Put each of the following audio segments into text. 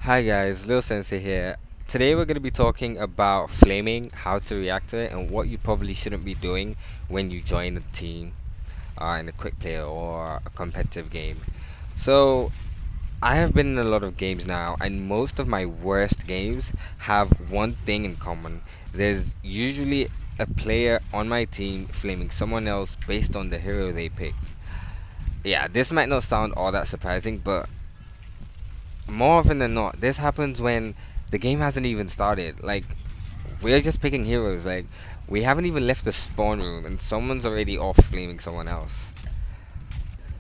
Hi guys, Lil Sensei here. Today we're going to be talking about flaming, how to react to it, and what you probably shouldn't be doing when you join a team in a quick play or a competitive game. So, I have been in a lot of games now, and most of my worst games have one thing in common. There's usually a player on my team flaming someone else based on the hero they picked. Yeah, this might not sound all that surprising, but more often than not, this happens when the game hasn't even started. Like, we're just picking heroes. Like, we haven't even left the spawn room, and someone's already off flaming someone else.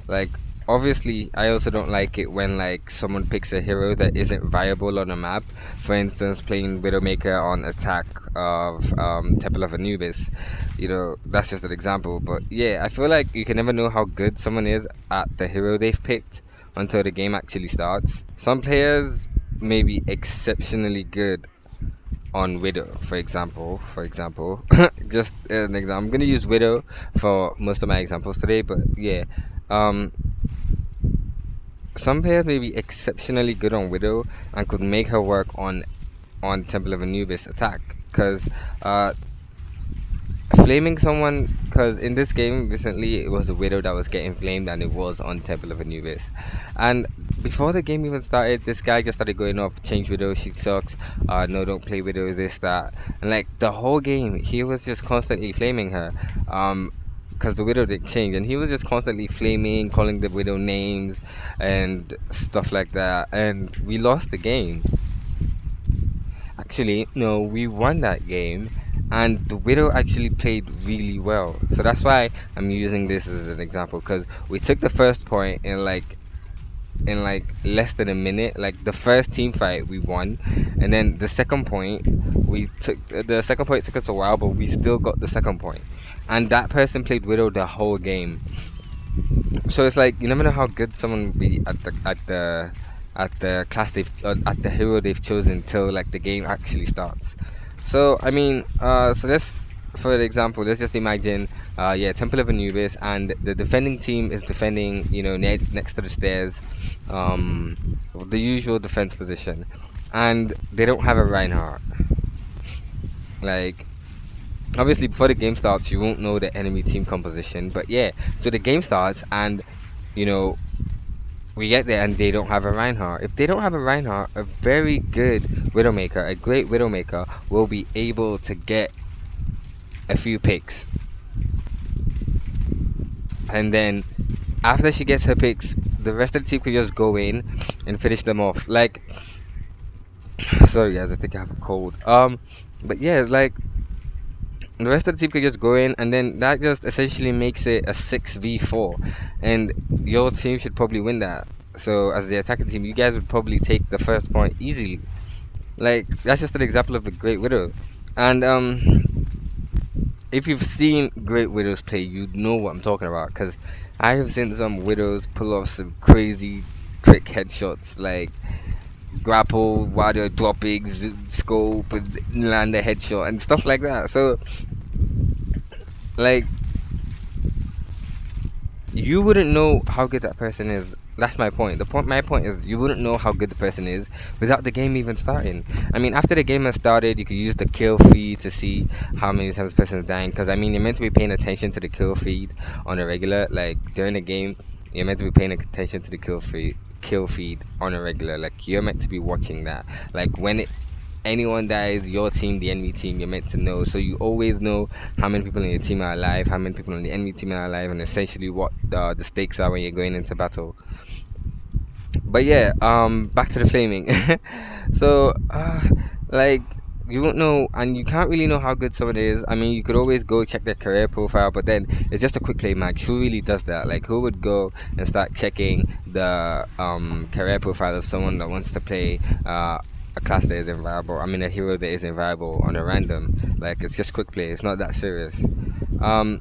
Like, obviously, I also don't like it when, like, someone picks a hero that isn't viable on a map. For instance, playing Widowmaker on attack of Temple of Anubis. That's just an example. But yeah, I feel like you can never know how good someone is at the hero they've picked until the game actually starts. Some players may be exceptionally good on Widow, for example. Just an example. I'm gonna use Widow for most of my examples today, but yeah. Um, some players may be exceptionally good on Widow and could make her work on Temple of Anubis attack, because flaming someone, because in this game recently it was a Widow that was getting flamed and it was on Temple of Anubis. And before the game even started, this guy just started going off, change Widow, she sucks, no, don't play Widow, this, that. And like the whole game, he was just constantly flaming her. Because the Widow didn't change, and he was just constantly flaming, calling the Widow names and stuff like that. And we lost the game. Actually, no, we won that game, and the Widow actually played really well. So that's why I'm using this as an example, because we took the first point in like less than a minute. Like the first team fight we won, and then the second point took us a while, but we still got the second point. And that person played Widow the whole game. So it's like you never know how good someone will be at the class at the hero they've chosen till like the game actually starts. So I mean, so let's for the example, let's just imagine, yeah, Temple of Anubis, and the defending team is defending, next to the stairs, the usual defense position, and they don't have a Reinhardt. Like, obviously, before the game starts, you won't know the enemy team composition, but yeah, so the game starts, and you know we get there and they don't have a Reinhardt. If they don't have a Reinhardt, a very good Widowmaker, a great Widowmaker, will be able to get a few picks. And then after she gets her picks, the rest of the team could just go in and finish them off. Like, sorry guys, I think I have a cold. But yeah, like the rest of the team could just go in, and then that just essentially makes it a 6v4, and your team should probably win that. So as the attacking team, you guys would probably take the first point easily. Like, that's just an example of a great Widow. And if you've seen great Widows play, you know what I'm talking about, because I have seen some Widows pull off some crazy trick headshots, like grapple while they're dropping, scope, and land a headshot and stuff like that. So like, you wouldn't know how good that person is. That's my point. My point is, you wouldn't know how good the person is without the game even starting. I mean, after the game has started, you could use the kill feed to see how many times the person is dying. Because I mean, you're meant to be paying attention to the kill feed on a regular. Like during the game, you're meant to be paying attention to the kill feed on a regular. Like, you're meant to be watching that. Like, when anyone dies, your team, the enemy team, you're meant to know. So you always know how many people in your team are alive, how many people on the enemy team are alive, and essentially what the stakes are when you're going into battle. But yeah, back to the flaming. So, like, you don't know, and you can't really know how good someone is. I mean, you could always go check their career profile, but then it's just a quick play match. Who really does that? Like, who would go and start checking the career profile of someone that wants to play a class that isn't viable? I mean, a hero that isn't viable on a random. Like, it's just quick play. It's not that serious. Um,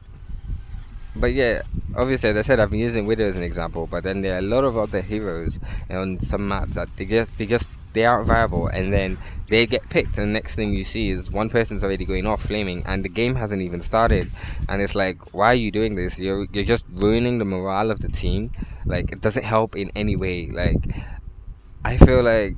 but yeah, obviously, as I said, I've been using Widow as an example, but then there are a lot of other heroes on some maps that they aren't viable, and then they get picked, and the next thing you see is one person's already going off flaming, and the game hasn't even started, and it's like, why are you doing this? You're just ruining the morale of the team. Like, it doesn't help in any way. Like, I feel like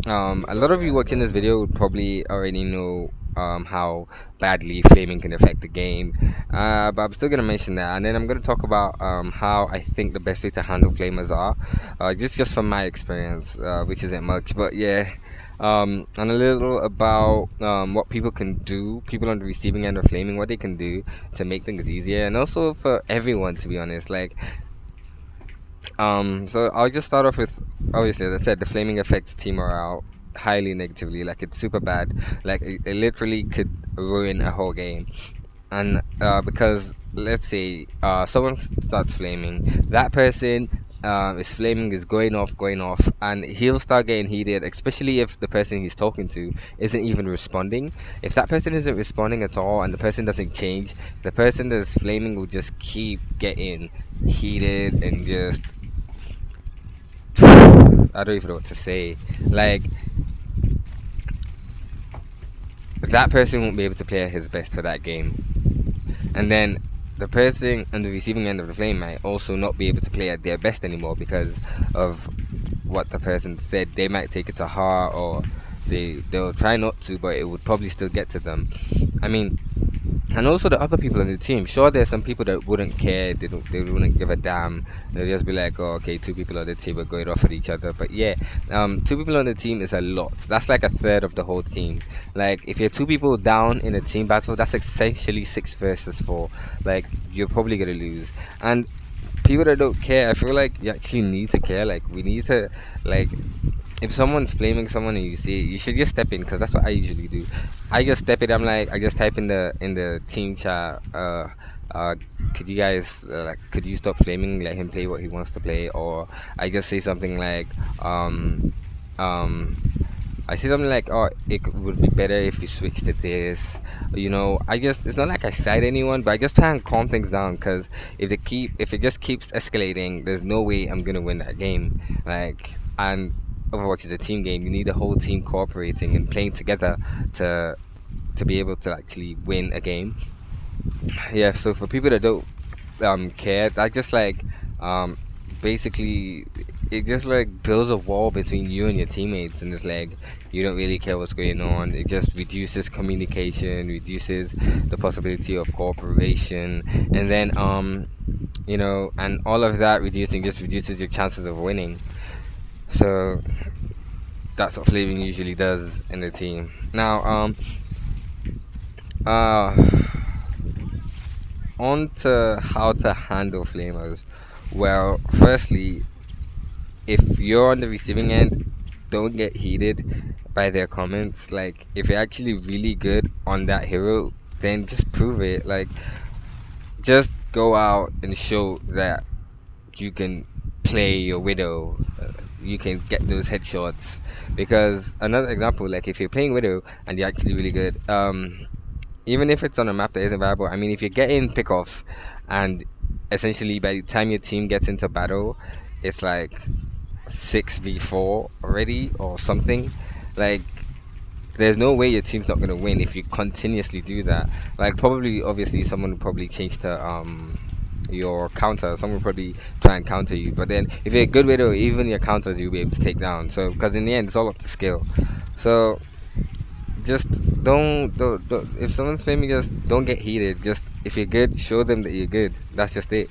A lot of you watching this video would probably already know how badly flaming can affect the game, but I'm still gonna mention that, and then I'm gonna talk about how I think the best way to handle flamers are, just from my experience, which isn't much, but yeah, and a little about what people can do, people on the receiving end of flaming, what they can do to make things easier, and also for everyone, to be honest, like so I'll just start off with obviously, as I said, the flaming affects team morale highly negatively. Like it's super bad. Like it literally could ruin a whole game. And because let's say someone starts flaming, that person is flaming, is going off, and he'll start getting heated, especially if the person he's talking to isn't even responding. If that person isn't responding at all and the person doesn't change, the person that's flaming will just keep getting heated and just I don't even know what to say. Like that person won't be able to play at his best for that game, and then the person on the receiving end of the flame might also not be able to play at their best anymore because of what the person said. They might take it to heart, or they'll try not to, but it would probably still get to them. I mean, and also the other people on the team. Sure, there's some people that wouldn't care. They wouldn't give a damn. They'll just be like, oh, okay, two people on the team are going off at each other. But yeah, two people on the team is a lot. That's like a third of the whole team. Like if you're two people down in a team battle, that's essentially six versus four. Like you're probably gonna lose. And people that don't care, I feel like you actually need to care. Like we need to like if someone's flaming someone and you see it, you should just step in because that's what I usually do. I just step in. I'm like, I just type in the team chat. Uh, could you guys like, could you stop flaming? Let him play what he wants to play, or I just say something like, um, I say something like, oh, would be better if you switch to this. You know, I just it's not like I side anyone, but I just try and calm things down because if it just keeps escalating, there's no way I'm gonna win that game. Like, and Overwatch is a team game. You need the whole team cooperating and playing together to be able to actually win a game. Yeah, so for people that don't care, that just like um basically it just like builds a wall between you and your teammates, and it's like you don't really care what's going on. It just reduces communication, reduces the possibility of cooperation, and then and all of that reducing just reduces your chances of winning. So that's what flaming usually does in the team. Now, uh, on to how to handle flamers. Well, firstly, if you're on the receiving end, don't get heated by their comments. Like, if you're actually really good on that hero, then just prove it. Like, just go out and show that you can play your Widow. You can get those headshots. Because another example, like if you're playing Widow and you're actually really good, even if it's on a map that isn't viable, I mean, if you're getting pickoffs and essentially by the time your team gets into battle, it's like 6v4 already or something. Like, there's no way your team's not gonna win if you continuously do that. Like, probably, obviously, someone will probably change to your counter. Someone will probably try and counter you, but then if you're a good Widow, even your counters you'll be able to take down. So, because in the end, it's all up to skill. So just don't if someone's flaming, just don't get heated. Just if you're good, show them that you're good. That's just it.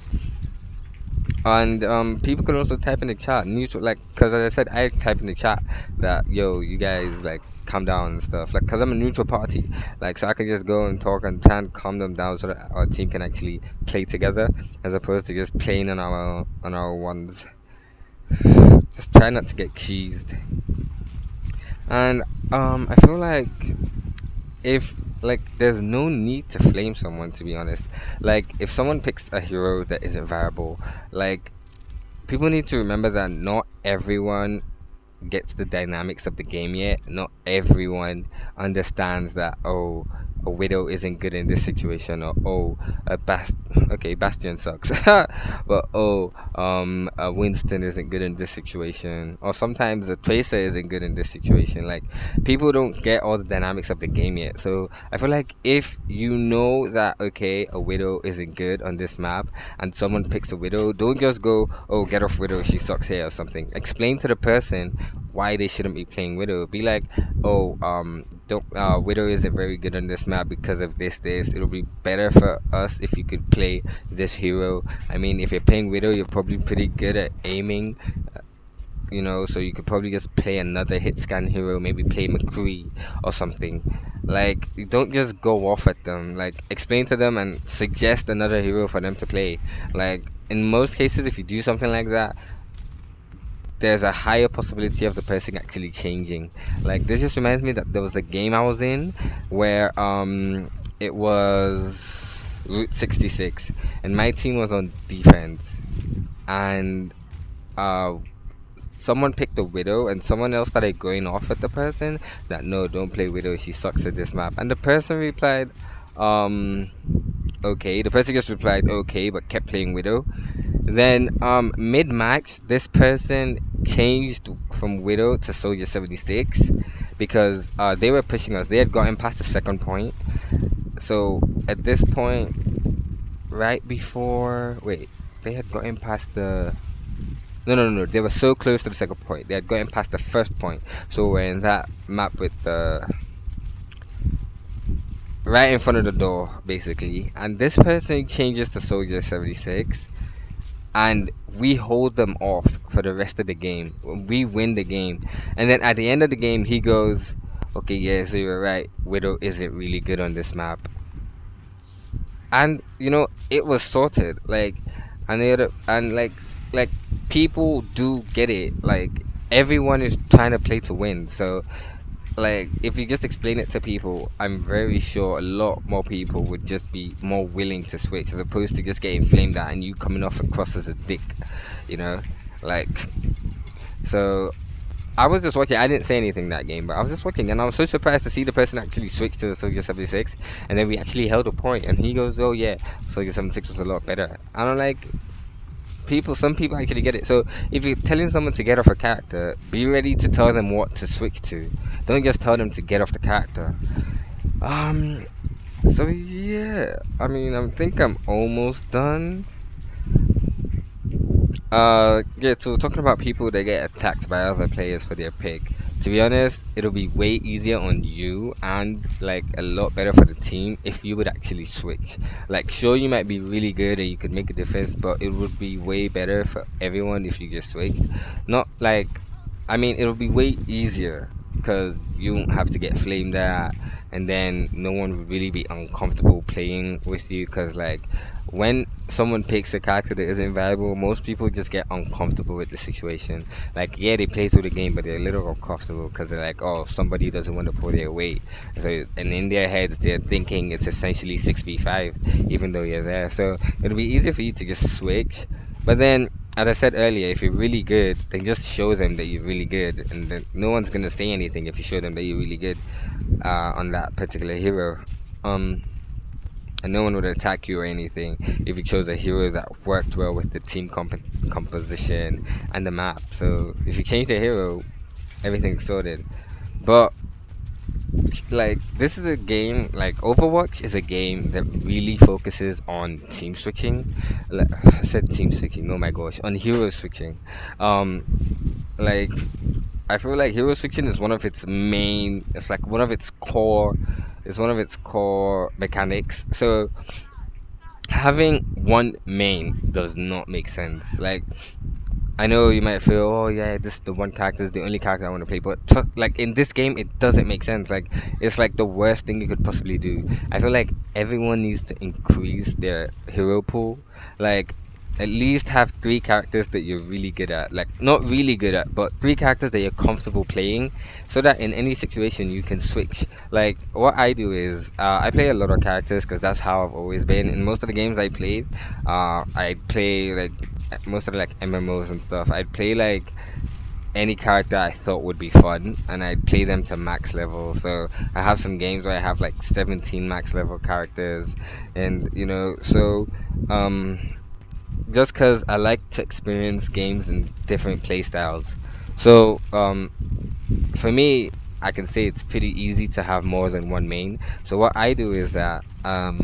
And people can also type in the chat neutral, like, because as I said, I type in the chat that yo, you guys like calm down and stuff, like, because I'm a neutral party, like, so I can just go and talk and try and calm them down so that our team can actually play together as opposed to just playing on our ones. Just try not to get cheesed. And I feel like if like there's no need to flame someone, to be honest. Like if someone picks a hero that isn't viable, like people need to remember that not everyone gets the dynamics of the game yet. Not everyone understands that, oh, a Widow isn't good in this situation, or oh, okay, Bastion sucks, but oh, a Winston isn't good in this situation, or sometimes a Tracer isn't good in this situation. Like people don't get all the dynamics of the game yet. So I feel like if you know that, okay, a Widow isn't good on this map and someone picks a Widow, don't just go, oh, get off Widow, she sucks here or something. Explain to the person why they shouldn't be playing Widow. Be like, oh, don't Widow isn't very good on this map because of this. It'll be better for us if you could play this hero. I mean, if you're playing Widow, you're probably pretty good at aiming, so you could probably just play another hit scan hero, maybe play McCree or something. Like, you don't just go off at them. Like, explain to them and suggest another hero for them to play. Like, in most cases, if you do something like that, there's a higher possibility of the person actually changing. Like, this just reminds me that there was a game I was in where it was Route 66 and my team was on defense, and uh someone picked a Widow and someone else started going off at the person that no, don't play Widow, she sucks at this map. And the person replied, um, okay. The person just replied, okay, but kept playing Widow. Then, mid-match, this person changed from Widow to Soldier 76 because they were pushing us. They had gotten past the second point. So at this point, right before, wait, they had gotten past the no. They were so close to the second point. They had gotten past the first point. So we're in that map with the right in front of the door, basically. And this person changes to Soldier 76, and we hold them off for the rest of the game. We win the game, and then at the end of the game, he goes, "Okay, yeah, so you're right. Widow isn't really good on this map." And it was sorted. Like, and like people do get it. Like, everyone is trying to play to win. So, like, if you just explain it to people, I'm very sure a lot more people would just be more willing to switch as opposed to just getting flamed at and you coming off across as a dick, you know? Like, so I was just watching. I didn't say anything that game, but I was just watching, and I was so surprised to see the person actually switch to Soldier 76, and then we actually held a point, and he goes, "Oh yeah, Soldier 76 was a lot better." And I'm like, some people actually get it. So if you're telling someone to get off a character, be ready to tell them what to switch to. Don't just tell them to get off the character. Um. So yeah, I mean, I think I'm almost done. Yeah, so talking about people that get attacked by other players for their pick, to be honest, it'll be way easier on you and like a lot better for the team if you would actually switch. Like, sure, you might be really good and you could make a difference, but it would be way better for everyone if you just switched. Not like, I mean, it'll be way easier because you won't have to get flamed at, and then no one will really be uncomfortable playing with you because, like, when someone picks a character that isn't viable, most people just get uncomfortable with the situation. Like, yeah, they play through the game, but they're a little uncomfortable because they're like, oh, somebody doesn't want to pull their weight. So, and in their heads, they're thinking it's essentially 6v5, even though you're there. So, it'll be easier for you to just switch. But then, as I said earlier, if you're really good, then just show them that you're really good, and then no one's gonna say anything if you show them that you're really good on that particular hero. Um, and no one would attack you or anything if you chose a hero that worked well with the team composition and the map. So if you change the hero, everything's sorted. But like, this is a game, like Overwatch is a game that really focuses on team switching. Like, I said team switching, oh my gosh, on hero switching. Um, like, I feel like hero switching is one of its main, it's like one of its core, it's one of its core mechanics. So having one main does not make sense. Like, I know you might feel, oh yeah, this the one character is the only character I want to play, but like in this game, it doesn't make sense. Like, it's like the worst thing you could possibly do. I feel like everyone needs to increase their hero pool. Like, at least have three characters that you're really good at. Like, not really good at, but three characters that you're comfortable playing, so that in any situation you can switch. Like, what I do is I play a lot of characters because that's how I've always been. In most of the games I played, I play like most of the like MMOs and stuff. I'd play like any character I thought would be fun, and I'd play them to max level. So I have some games where I have like 17 max level characters, and so just because I like to experience games in different play styles. So for me, I can say it's pretty easy to have more than one main. So what I do is that I'm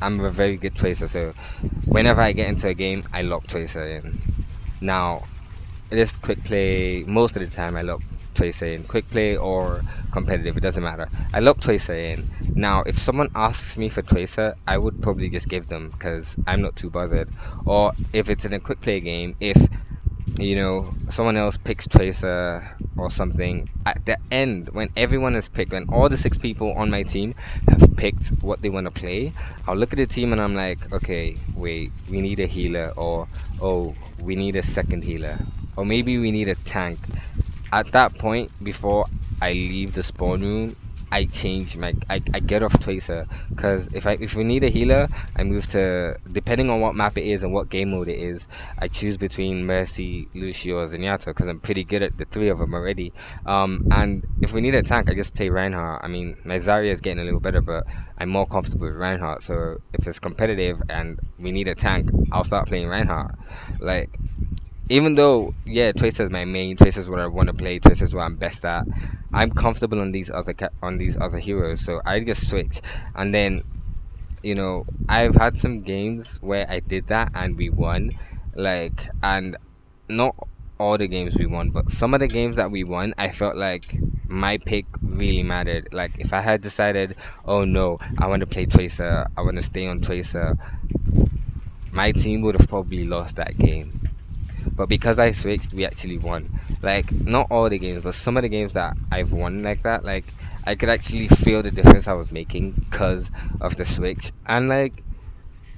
a very good tracer. So whenever I get into a game, I lock tracer in. Now, this quick play, most of the time I lock Tracer in quick play or competitive. It doesn't matter. I love Tracer in. Now, if someone asks me for Tracer, I would probably just give them because I'm not too bothered. Or if it's in a quick play game, if someone else picks Tracer or something. At the end, when everyone is picked, when all the six people on my team have picked what they want to play, I'll look at the team and I'm like, okay, wait, we need a healer, or oh, we need a second healer, or maybe we need a tank. At that point, before I leave the spawn room, I get off Tracer because if we need a healer, I move to, depending on what map it is and what game mode it is, I choose between Mercy, Lucio, or Zenyatta because I'm pretty good at the three of them already. And if we need a tank, I just play Reinhardt. I mean, my Zarya is getting a little better, but I'm more comfortable with Reinhardt. So if it's competitive and we need a tank, I'll start playing Reinhardt. Like, even though, yeah, Tracer is my main, Tracer is what I want to play, Tracer is what I'm best at. I'm comfortable on these other heroes, so I just switch. And then, I've had some games where I did that and we won, like, and not all the games we won, but some of the games that we won, I felt like my pick really mattered. Like, if I had decided, oh no, I want to play Tracer, I want to stay on Tracer, my team would have probably lost that game. But because I switched, we actually won. Like, not all the games, but some of the games that I've won like that, like, I could actually feel the difference I was making because of the switch. And, like,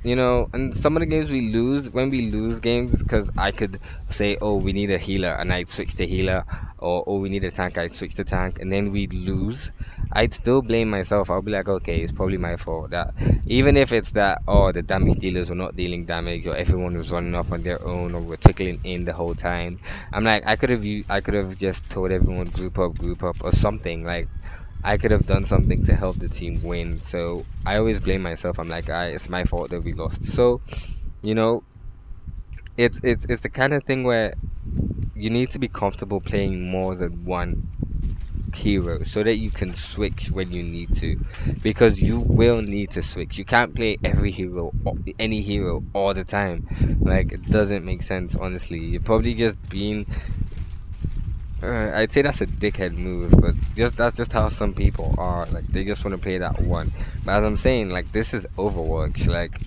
and some of the games we lose, when we lose games, because I could say, oh, we need a healer, and I'd switch to healer, or oh, we need a tank, I'd switch to tank, and then we'd lose. I'd still blame myself. I'll be like, okay, it's probably my fault. That even if it's that, oh, the damage dealers were not dealing damage, or everyone was running off on their own, or were trickling in the whole time. I'm like, I could have just told everyone group up, or something. Like, I could have done something to help the team win. So I always blame myself. I'm like, it's my fault that we lost. So, you know, it's the kind of thing where you need to be comfortable playing more than one hero so that you can switch when you need to, because you will need to switch. You can't play every hero, any hero all the time. Like, it doesn't make sense, honestly. You're probably just being I'd say that's a dickhead move, but that's just how some people are. Like, they just want to play that one. But as I'm saying, like, this is Overwatch. Like,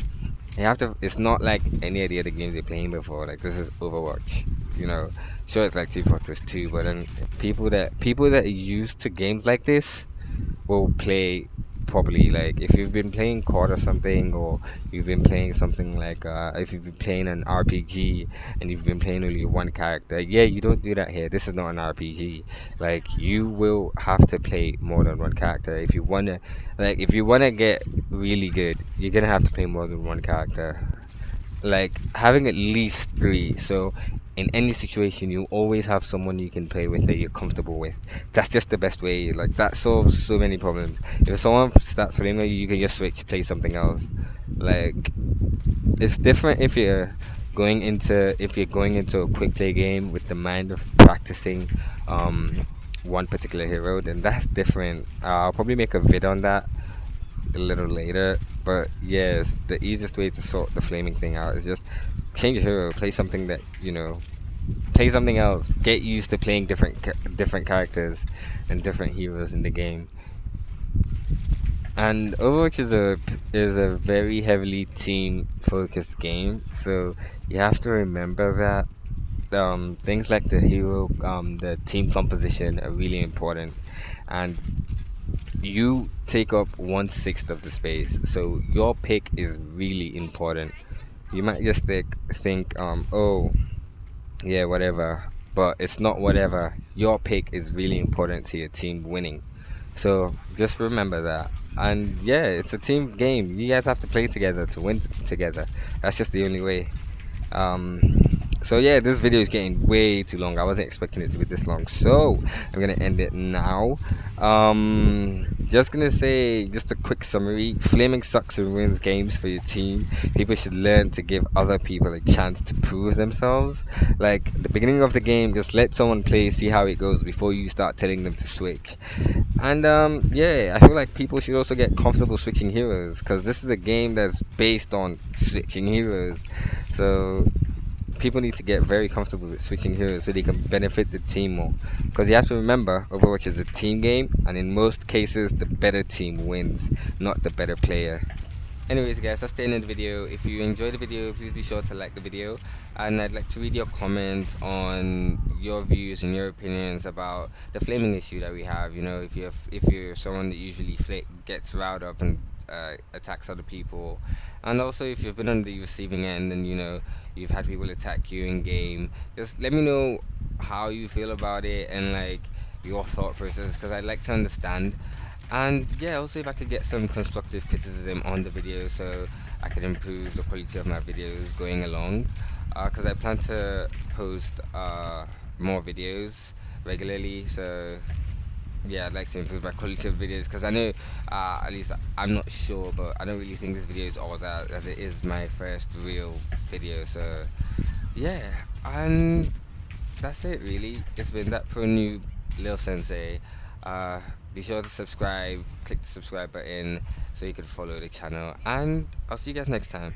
you have to. It's not like any of the other games you're playing before. Like, this is Overwatch. Sure, it's like Team Fortress 2, but then people that are used to games like this will play properly. Like, if you've been playing COD or something, or you've been playing something like if you've been playing an RPG and you've been playing only one character, yeah, you don't do that here. This is not an RPG. Like, you will have to play more than one character if you wanna get really good, you're gonna have to play more than one character, like having at least three. So in any situation, you always have someone you can play with that you're comfortable with. That's just the best way. Like, that solves so many problems. If someone starts playing with you, you can just switch to play something else. Like, it's different if you're going into a quick play game with the mind of practicing one particular hero, then that's different. I'll probably make a vid on that a little later. But yes, the easiest way to sort the flaming thing out is just change your hero, play something play something else. Get used to playing different characters and different heroes in the game. And Overwatch is a very heavily team focused game, so you have to remember that things like the team composition are really important, and you take up 1/6 of the space, so your pick is really important. You might just think, oh, yeah, whatever, but it's not whatever. Your pick is really important to your team winning. So just remember that. And yeah, it's a team game. You guys have to play together to win together. That's just the only way. Um, so yeah, this video is getting way too long. I wasn't expecting it to be this long, so I'm gonna end it now. Just gonna say just a quick summary. Flaming sucks and ruins games for your team. People should learn to give other people a chance to prove themselves. Like, the beginning of the game, just let someone play, see how it goes before you start telling them to switch. And yeah, I feel like people should also get comfortable switching heroes, because this is a game that's based on switching heroes. So people need to get very comfortable with switching heroes so they can benefit the team more. Because you have to remember, Overwatch is a team game, and in most cases, the better team wins, not the better player. Anyways, guys, that's the end of the video. If you enjoyed the video, please be sure to like the video. And I'd like to read your comments on your views and your opinions about the flaming issue that we have. You know, if you're someone that usually gets riled up and attacks other people, and also if you've been on the receiving end and you've had people attack you in game, just let me know how you feel about it and like your thought process, because I'd like to understand. And yeah, also if I could get some constructive criticism on the video so I could improve the quality of my videos going along. Because I plan to post more videos regularly. So yeah, I'd like to improve my quality of videos because I know, at least I'm not sure, but I don't really think this video is all that, as it is my first real video. So yeah, and that's it really. It's been that pro new Lil Sensei. Uh, be sure to subscribe, click the subscribe button so you can follow the channel, and I'll see you guys next time.